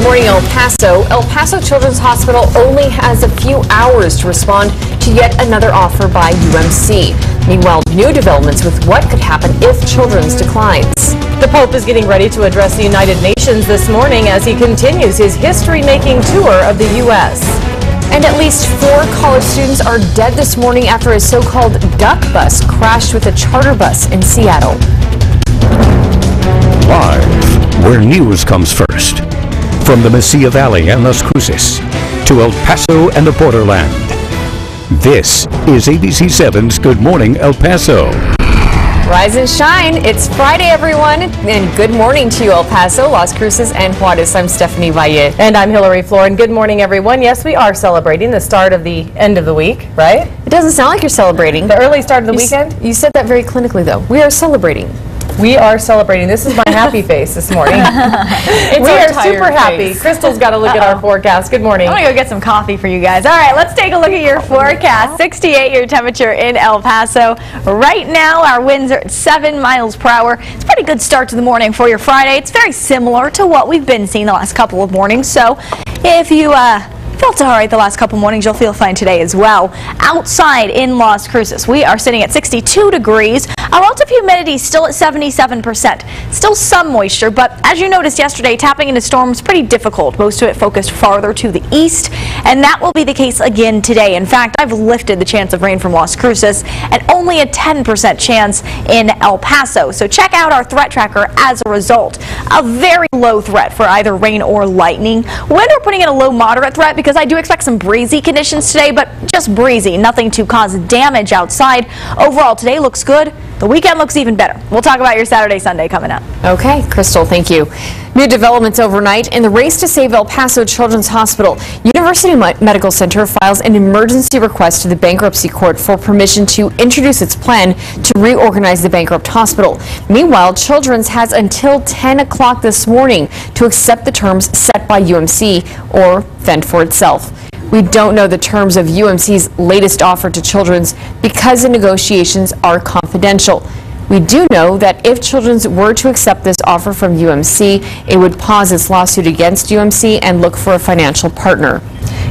morning, El Paso. El Paso Children's Hospital only has a few hours to respond to yet another offer by UMC. Meanwhile, new developments with what could happen if Children's declines. The Pope is getting ready to address the United Nations this morning as he continues his history-making tour of the U.S. And at least 4 college students are dead this morning after a so-called duck bus crashed with a charter bus in Seattle. Live, where news comes first. From the Mesilla Valley and Las Cruces to El Paso and the borderland. This is ABC 7's Good Morning El Paso. Rise and shine. It's Friday, everyone. And good morning to you, El Paso, Las Cruces, and Juarez. I'm Stephanie Valle. And I'm Hillary Floren. Good morning, everyone. Yes, we are celebrating the start of the end of the week, right? It doesn't sound like you're celebrating. The early start of the weekend? You said that very clinically, though. We are celebrating. We are celebrating. This is my happy face this morning. We are super happy. Crystal's got to look at our forecast. Good morning. I'm going to go get some coffee for you guys. All right, let's take a look at your forecast. 68 your temperature in El Paso. Right now, our winds are at 7 miles per hour. It's a pretty good start to the morning for your Friday. It's very similar to what we've been seeing the last couple of mornings. So if you felt all right the last couple mornings, you'll feel fine today as well. Outside in Las Cruces, we are sitting at 62 degrees. Our relative humidity is still at 77%. Still some moisture, but as you noticed yesterday, tapping into storms pretty difficult. Most of it focused farther to the east, and that will be the case again today. In fact, I've lifted the chance of rain from Las Cruces and only a 10% chance in El Paso. So check out our threat tracker as a result. A very low threat for either rain or lightning. Wind, we're putting in a low moderate threat because I do expect some breezy conditions today, but just breezy, nothing to cause damage outside. Overall, today looks good. The weekend looks even better. We'll talk about your Saturday, Sunday coming up. Okay, Crystal, thank you. New developments overnight in the race to save El Paso Children's Hospital. University Medical Center files an emergency request to the bankruptcy court for permission to introduce its plan to reorganize the bankrupt hospital. Meanwhile, Children's has until 10 o'clock this morning to accept the terms set by UMC or fend for itself. We don't know the terms of UMC's latest offer to Children's because the negotiations are confidential. We do know that if Children's were to accept this offer from UMC, it would pause its lawsuit against UMC and look for a financial partner.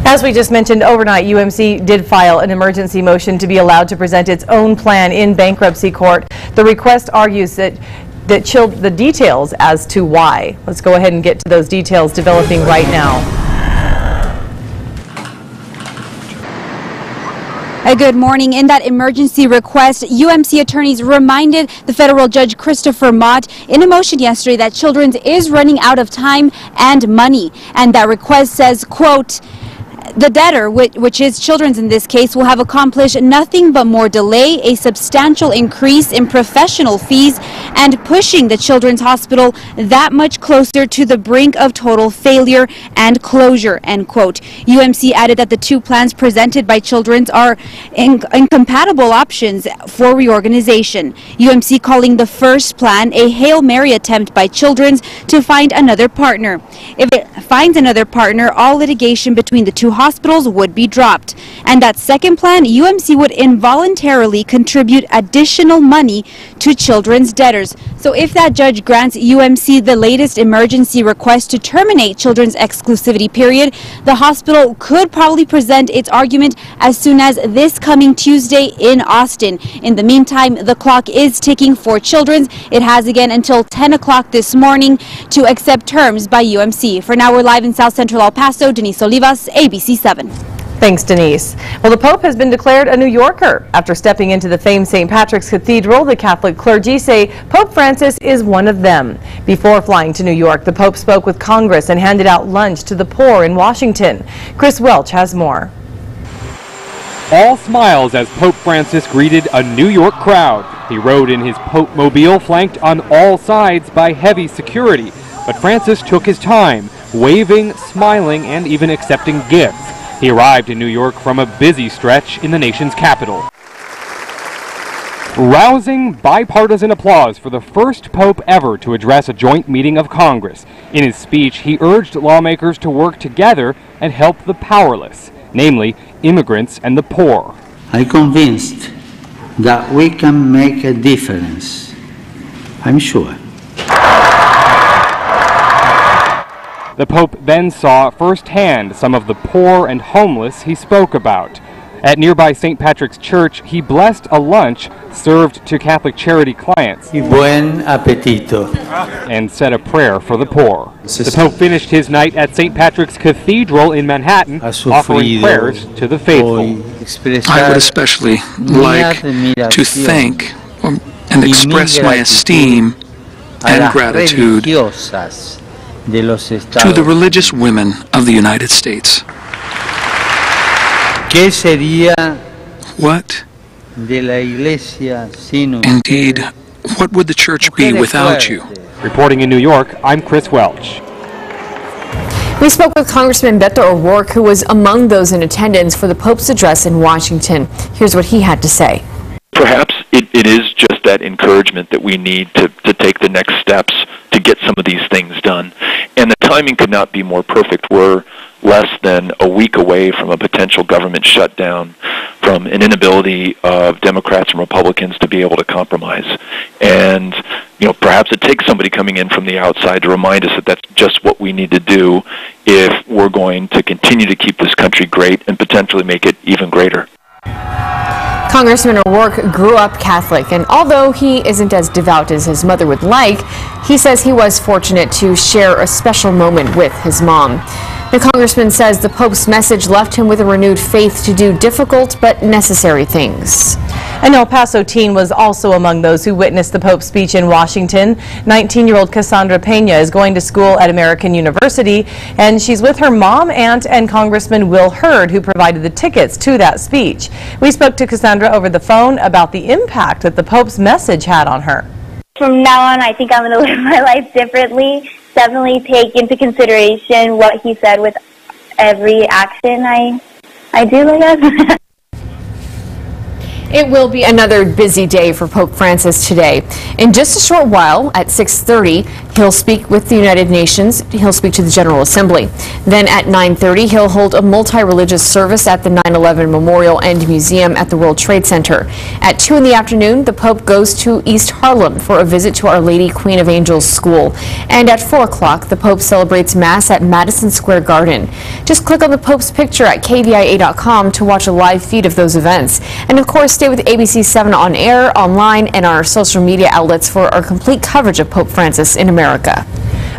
As we just mentioned, overnight, UMC did file an emergency motion to be allowed to present its own plan in bankruptcy court. The request argues that the details as to why. Let's go ahead and get to those details developing right now. Good morning. In that emergency request, UMC attorneys reminded the federal judge Christopher Mott in a motion yesterday that Children's is running out of time and money. And that request says, quote, the debtor, which is Children's in this case, will have accomplished nothing but more delay, a substantial increase in professional fees, and pushing the Children's Hospital that much closer to the brink of total failure and closure, end quote. UMC added that the two plans presented by Children's are incompatible options for reorganization. UMC calling the first plan a Hail Mary attempt by Children's to find another partner. If it finds another partner, all litigation between the two hospitals would be dropped. And that second plan, UMC would involuntarily contribute additional money to Children's debtors. So if that judge grants UMC the latest emergency request to terminate Children's exclusivity period, the hospital could probably present its argument as soon as this coming Tuesday in Austin. In the meantime, the clock is ticking for Children's. It has again until 10 o'clock this morning to accept terms by UMC. For now, we're live in South Central El Paso. Denise Olivas, ABC 7. Thanks, Denise. Well, the Pope has been declared a New Yorker. After stepping into the famed St. Patrick's Cathedral, the Catholic clergy say Pope Francis is one of them. Before flying to New York, the Pope spoke with Congress and handed out lunch to the poor in Washington. Chris Welch has more. All smiles as Pope Francis greeted a New York crowd. He rode in his Pope mobile, flanked on all sides by heavy security. But Francis took his time, waving, smiling, and even accepting gifts. He arrived in New York from a busy stretch in the nation's capital. Rousing bipartisan applause for the first pope ever to address a joint meeting of Congress. In his speech, he urged lawmakers to work together and help the powerless, namely immigrants and the poor. I'm convinced that we can make a difference. I'm sure. The Pope then saw firsthand some of the poor and homeless he spoke about. At nearby St. Patrick's Church, he blessed a lunch served to Catholic charity clients. Y buen apetito. And said a prayer for the poor. The Pope finished his night at St. Patrick's Cathedral in Manhattan, offering prayers to the faithful. I would especially like to thank and express my esteem and gratitude to the religious women of the United States. ¿Qué sería What? de la iglesia sin Indeed, what would the church be without you? Reporting in New York, I'm Chris Welch. We spoke with Congressman Beto O'Rourke, who was among those in attendance for the Pope's address in Washington. Here's what he had to say. Perhaps it is just that encouragement that we need to take the next steps to get some of these things done. And the timing could not be more perfect. We're less than a week away from a potential government shutdown, from an inability of Democrats and Republicans to be able to compromise. And, perhaps it takes somebody coming in from the outside to remind us that that's just what we need to do if we're going to continue to keep this country great and potentially make it even greater. Congressman O'Rourke grew up Catholic, and although he isn't as devout as his mother would like, he says he was fortunate to share a special moment with his mom. The congressman says the Pope's message left him with a renewed faith to do difficult but necessary things. An El Paso teen was also among those who witnessed the Pope's speech in Washington. 19-year-old Cassandra Pena is going to school at American University, and she's with her mom, aunt, and Congressman Will Hurd, who provided the tickets to that speech. We spoke to Cassandra over the phone about the impact that the Pope's message had on her. From now on, I think I'm going to live my life differently. Definitely take into consideration what he said with every action I do, I guess. It will be another busy day for Pope Francis today. In just a short while, at 6:30, he'll speak with the United Nations. He'll speak to the General Assembly. Then at 9:30, he'll hold a multi-religious service at the 9/11 Memorial and Museum at the World Trade Center. At 2 in the afternoon, the Pope goes to East Harlem for a visit to Our Lady Queen of Angels School. And at 4 o'clock, the Pope celebrates Mass at Madison Square Garden. Just click on the Pope's picture at KVIA.com to watch a live feed of those events. And of course, stay with ABC7 on air, online, and our social media outlets for our complete coverage of Pope Francis in America.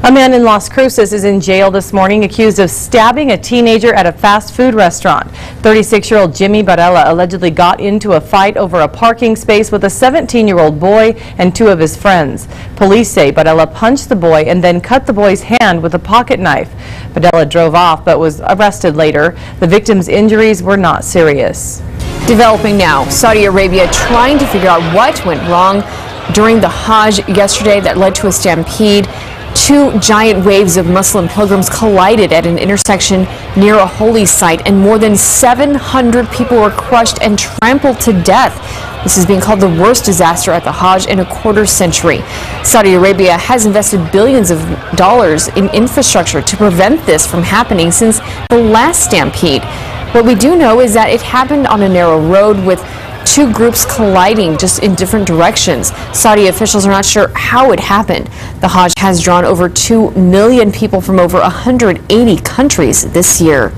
A man in Las Cruces is in jail this morning accused of stabbing a teenager at a fast food restaurant. 36-year-old Jimmy Barella allegedly got into a fight over a parking space with a 17-year-old boy and 2 of his friends. Police say Barella punched the boy and then cut the boy's hand with a pocket knife. Barella drove off but was arrested later. The victim's injuries were not serious. Developing now, Saudi Arabia trying to figure out what went wrong during the Hajj yesterday that led to a stampede. 2 giant waves of Muslim pilgrims collided at an intersection near a holy site, and more than 700 people were crushed and trampled to death. This is being called the worst disaster at the Hajj in a quarter century. Saudi Arabia has invested billions of dollars in infrastructure to prevent this from happening since the last stampede. What we do know is that it happened on a narrow road with 2 groups colliding just in different directions. Saudi officials are not sure how it happened. The Hajj has drawn over 2 million people from over 180 countries this year.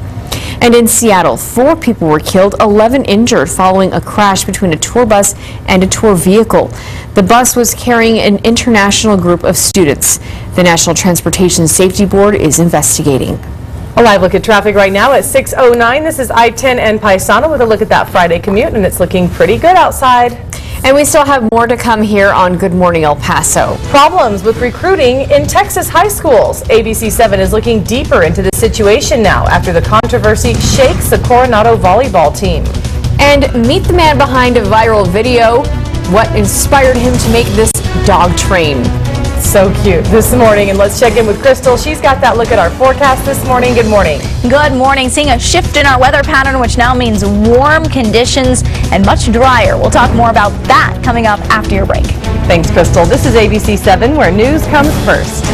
And in Seattle, 4 people were killed, 11 injured following a crash between a tour bus and a tour vehicle. The bus was carrying an international group of students. The National Transportation Safety Board is investigating. A live look at traffic right now at 6:09. This is I-10 and Paisano with a look at that Friday commute, and it's looking pretty good outside. And we still have more to come here on Good Morning El Paso. Problems with recruiting in Texas high schools. ABC7 is looking deeper into the situation now after the controversy shakes the Coronado volleyball team. And meet the man behind a viral video. What inspired him to make this dog train? So cute this morning, and let's check in with Crystal. She's got that look at our forecast this morning. Good morning. Good morning. Seeing a shift in our weather pattern, which now means warm conditions and much drier. We'll talk more about that coming up after your break. Thanks, Crystal. This is ABC7, where news comes first.